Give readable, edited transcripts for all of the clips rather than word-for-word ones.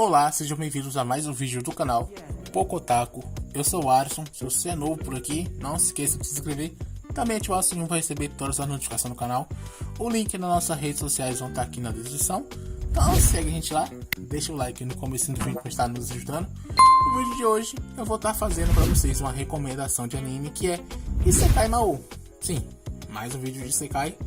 Olá, sejam bem-vindos a mais um vídeo do canal Pocotaku. Eu sou o Alisson. Se você é novo por aqui, não se esqueça de se inscrever. Também ativar o sininho para receber todas as notificações do canal. O link nas nossas redes sociais vão estar aqui na descrição. Então segue a gente lá, deixa o like no começo do vídeo para estar nos ajudando. No vídeo de hoje eu vou estar fazendo para vocês uma recomendação de anime que é Isekai Mao. Sim, mais um vídeo de Isekai.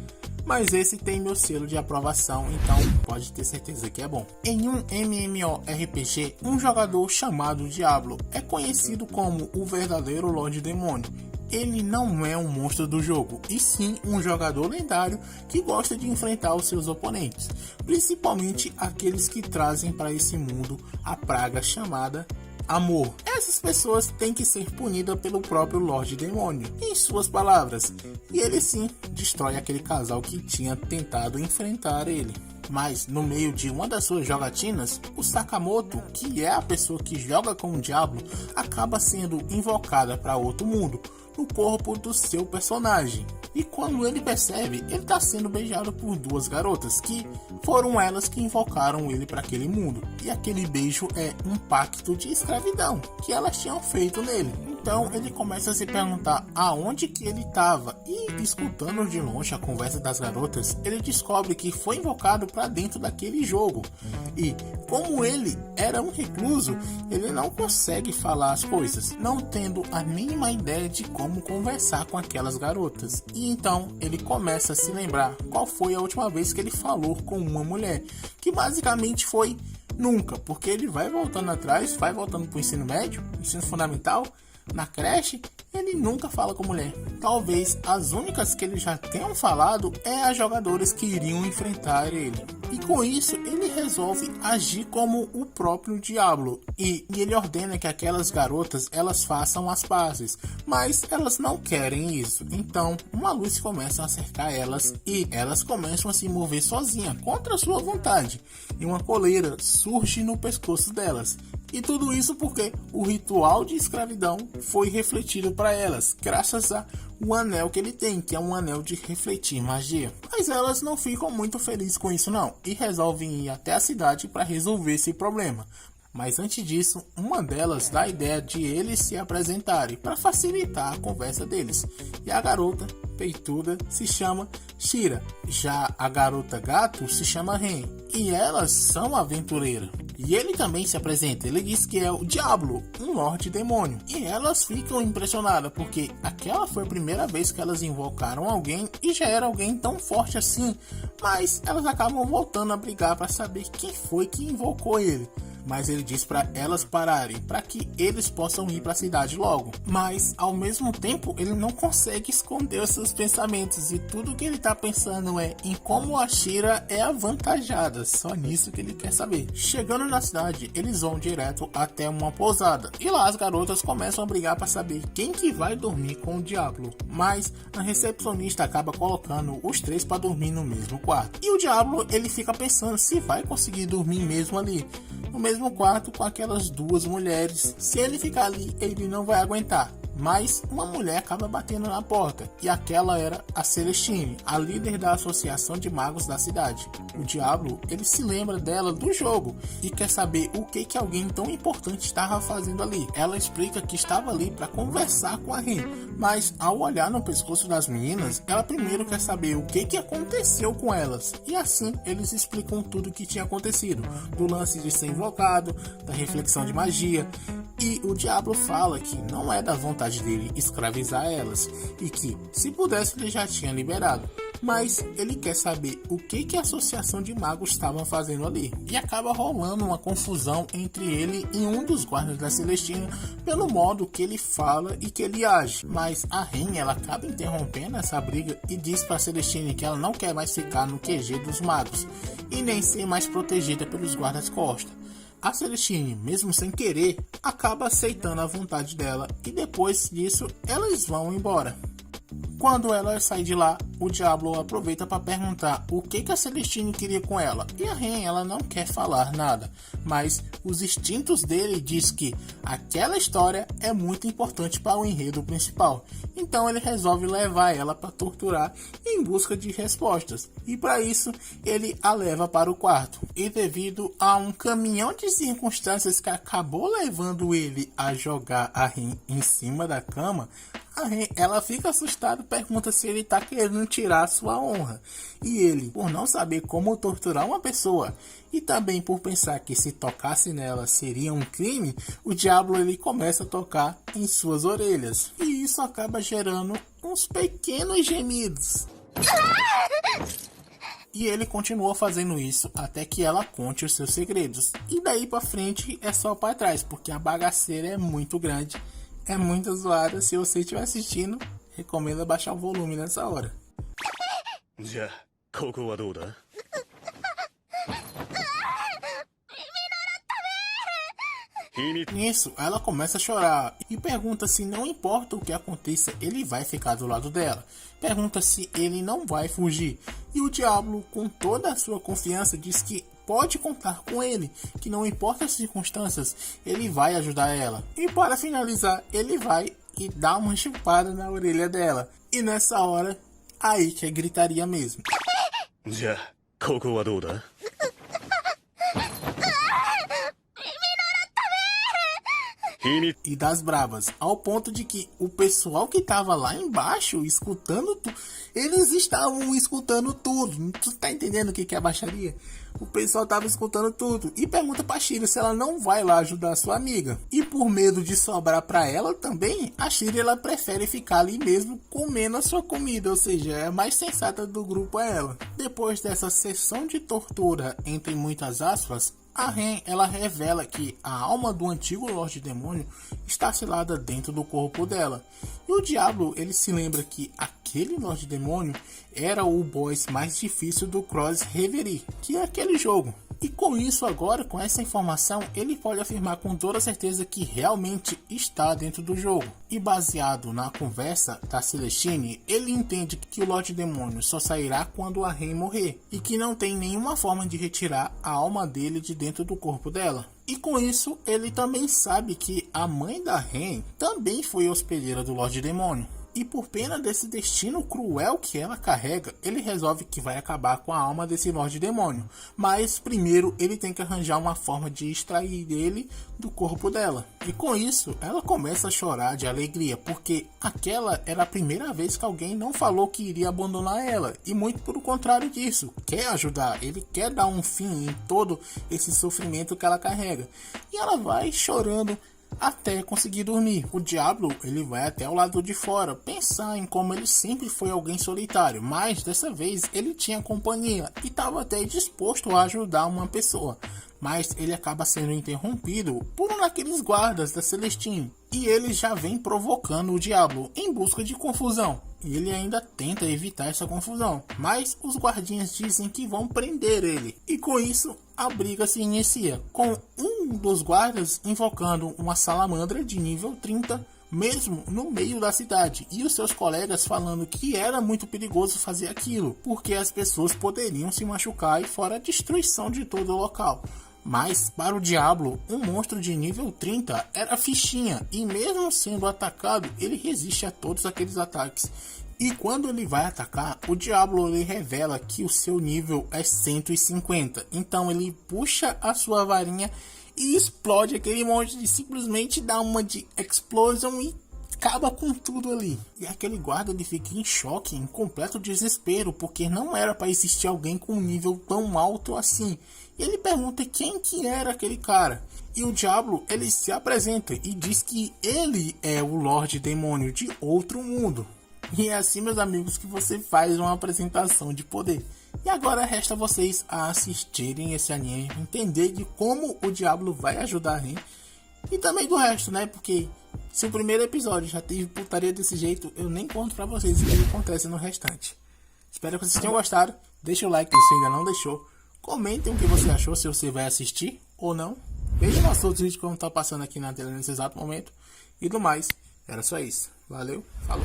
Mas esse tem meu selo de aprovação, então pode ter certeza que é bom. Em um MMORPG, um jogador chamado Diablo é conhecido como o verdadeiro Lorde Demônio. Ele não é um monstro do jogo, e sim um jogador lendário que gosta de enfrentar os seus oponentes, principalmente aqueles que trazem para esse mundo a praga chamada amor. Essas pessoas têm que ser punidas pelo próprio Lorde Demônio, em suas palavras, e ele sim destrói aquele casal que tinha tentado enfrentar ele. Mas no meio de uma das suas jogatinas, o Sakamoto, que é a pessoa que joga com o Diablo, acaba sendo invocada para outro mundo no corpo do seu personagem. E quando ele percebe, ele está sendo beijado por duas garotas, que foram elas que invocaram ele para aquele mundo. E aquele beijo é um pacto de escravidão que elas tinham feito nele. Então ele começa a se perguntar aonde que ele estava, e escutando de longe a conversa das garotas, ele descobre que foi invocado para dentro daquele jogo. E como ele era um recluso, ele não consegue falar as coisas, não tendo a mínima ideia de como conversar com aquelas garotas. E então ele começa a se lembrar qual foi a última vez que ele falou com uma mulher, que basicamente foi nunca, porque ele vai voltando atrás, vai voltando para o ensino médio, ensino fundamental, na creche, ele nunca fala com mulher. Talvez as únicas que ele já tenha falado é as jogadoras que iriam enfrentar ele. E com isso ele resolve agir como o próprio Diablo. E ele ordena que aquelas garotas elas façam as pazes. Mas elas não querem isso. Então uma luz começa a cercar elas e elas começam a se mover sozinhas, contra a sua vontade. E uma coleira surge no pescoço delas. E tudo isso porque o ritual de escravidão foi refletido para elas, graças a um anel que ele tem, que é um anel de refletir magia. Mas elas não ficam muito felizes com isso não, e resolvem ir até a cidade para resolver esse problema. Mas antes disso, uma delas dá a ideia de eles se apresentarem para facilitar a conversa deles. E a garota peituda se chama Shira, já a garota gato se chama Ren, e elas são aventureiras. E ele também se apresenta, ele diz que é o Diablo, um Lorde Demônio. E elas ficam impressionadas, porque aquela foi a primeira vez que elas invocaram alguém e já era alguém tão forte assim. Mas elas acabam voltando a brigar para saber quem foi que invocou ele. Mas ele diz para elas pararem, para que eles possam ir para a cidade logo. Mas ao mesmo tempo ele não consegue esconder os seus pensamentos, e tudo que ele está pensando é em como a Shira é avantajada, só nisso que ele quer saber. Chegando na cidade, eles vão direto até uma pousada, e lá as garotas começam a brigar para saber quem que vai dormir com o Diablo. Mas a recepcionista acaba colocando os três para dormir no mesmo quarto, e o Diablo ele fica pensando se vai conseguir dormir mesmo ali no mesmo quarto com aquelas duas mulheres. Se ele ficar ali, ele não vai aguentar. Mas uma mulher acaba batendo na porta, e aquela era a Celestine, a líder da associação de magos da cidade. O Diablo, ele se lembra dela do jogo e quer saber o que alguém tão importante estava fazendo ali. Ela explica que estava ali para conversar com a Ren, mas ao olhar no pescoço das meninas, ela primeiro quer saber o que aconteceu com elas. E assim eles explicam tudo o que tinha acontecido, do lance de ser invocado, da reflexão de magia. E o Diablo fala que não é da vontade dele escravizar elas, e que se pudesse ele já tinha liberado, mas ele quer saber o que a associação de magos estavam fazendo ali. E acaba rolando uma confusão entre ele e um dos guardas da Celestina pelo modo que ele fala e que ele age. Mas a Ren ela acaba interrompendo essa briga e diz para Celestina que ela não quer mais ficar no QG dos magos e nem ser mais protegida pelos guardas-costas. A Celestine, mesmo sem querer, acaba aceitando a vontade dela, e depois disso elas vão embora. Quando ela sai de lá, o Diablo aproveita para perguntar o que a Celestine queria com ela. E a Ren, ela não quer falar nada, mas os instintos dele diz que aquela história é muito importante para o enredo principal. Então ele resolve levar ela para torturar em busca de respostas. E para isso, ele a leva para o quarto. E devido a um caminhão de circunstâncias que acabou levando ele a jogar a Ren em cima da cama, a Ren, ela fica assustada e pergunta se ele está querendo tirar sua honra. E ele, por não saber como torturar uma pessoa e também por pensar que se tocasse nela seria um crime, o Diablo ele começa a tocar em suas orelhas. E isso acaba gerando uns pequenos gemidos. E ele continua fazendo isso até que ela conte os seus segredos. E daí pra frente é só pra trás, porque a bagaceira é muito grande. É muito zoada. Se você estiver assistindo, recomendo baixar o volume nessa hora. Nisso, ela começa a chorar e pergunta se não importa o que aconteça, ele vai ficar do lado dela. Pergunta se ele não vai fugir. E o Diablo, com toda a sua confiança, diz que pode contar com ele, que não importa as circunstâncias, ele vai ajudar ela. E para finalizar, ele vai e dá uma chupada na orelha dela. E nessa hora, aí que é gritaria mesmo. E das bravas, ao ponto de que o pessoal que tava lá embaixo escutando tudo, eles estavam escutando tudo. Tu tá entendendo o que é baixaria? O pessoal tava escutando tudo e pergunta pra Shiryu se ela não vai lá ajudar a sua amiga. E por medo de sobrar pra ela também, a Shiryu ela prefere ficar ali mesmo comendo a sua comida, ou seja, é a mais sensata do grupo é ela. Depois dessa sessão de tortura, entre muitas aspas, a Ren, ela revela que a alma do antigo Lorde Demônio está selada dentro do corpo dela. E o Diablo, ele se lembra que aquele Lorde Demônio era o boss mais difícil do Cross Reverie, que é aquele jogo. E com isso agora, com essa informação, ele pode afirmar com toda certeza que realmente está dentro do jogo. E baseado na conversa da Celestine, ele entende que o Lorde Demônio só sairá quando a Ren morrer. E que não tem nenhuma forma de retirar a alma dele de dentro do corpo dela. E com isso, ele também sabe que a mãe da Ren também foi hospedeira do Lorde Demônio. E por pena desse destino cruel que ela carrega, ele resolve que vai acabar com a alma desse Lorde Demônio. Mas primeiro ele tem que arranjar uma forma de extrair dele do corpo dela. E com isso ela começa a chorar de alegria, porque aquela era a primeira vez que alguém não falou que iria abandonar ela. E muito pelo contrário disso, quer ajudar, ele quer dar um fim em todo esse sofrimento que ela carrega. E ela vai chorando até conseguir dormir. O Diablo, ele vai até o lado de fora pensar em como ele sempre foi alguém solitário, mas dessa vez ele tinha companhia e estava até disposto a ajudar uma pessoa, mas ele acaba sendo interrompido por um daqueles guardas da Celestine e ele já vem provocando o Diablo em busca de confusão. E ele ainda tenta evitar essa confusão, mas os guardinhas dizem que vão prender ele. E com isso, a briga se inicia, com um dos guardas invocando uma salamandra de nível 30, mesmo no meio da cidade, e os seus colegas falando que era muito perigoso fazer aquilo, porque as pessoas poderiam se machucar e fora a destruição de todo o local. Mas para o Diablo, um monstro de nível 30 era fichinha, e mesmo sendo atacado, ele resiste a todos aqueles ataques. E quando ele vai atacar, o Diablo ele revela que o seu nível é 150. Então ele puxa a sua varinha e explode aquele monstro, e simplesmente dá uma de explosion e acaba com tudo ali. E aquele guarda ele fica em choque, em completo desespero, porque não era para existir alguém com um nível tão alto assim. E ele pergunta quem que era aquele cara. E o Diablo ele se apresenta e diz que ele é o Lorde Demônio de outro mundo. E é assim, meus amigos, que você faz uma apresentação de poder. E agora resta vocês a assistirem esse anime, entender de como o Diablo vai ajudar a Ren. E também do resto, né? Porque se o primeiro episódio já teve putaria desse jeito, eu nem conto pra vocês o que acontece no restante. Espero que vocês tenham gostado. Deixa o like se ainda não deixou. Comentem o que você achou, se você vai assistir ou não. Vejam nossos outros vídeos como tá passando aqui na tela nesse exato momento. E do mais, era só isso. Valeu, falou.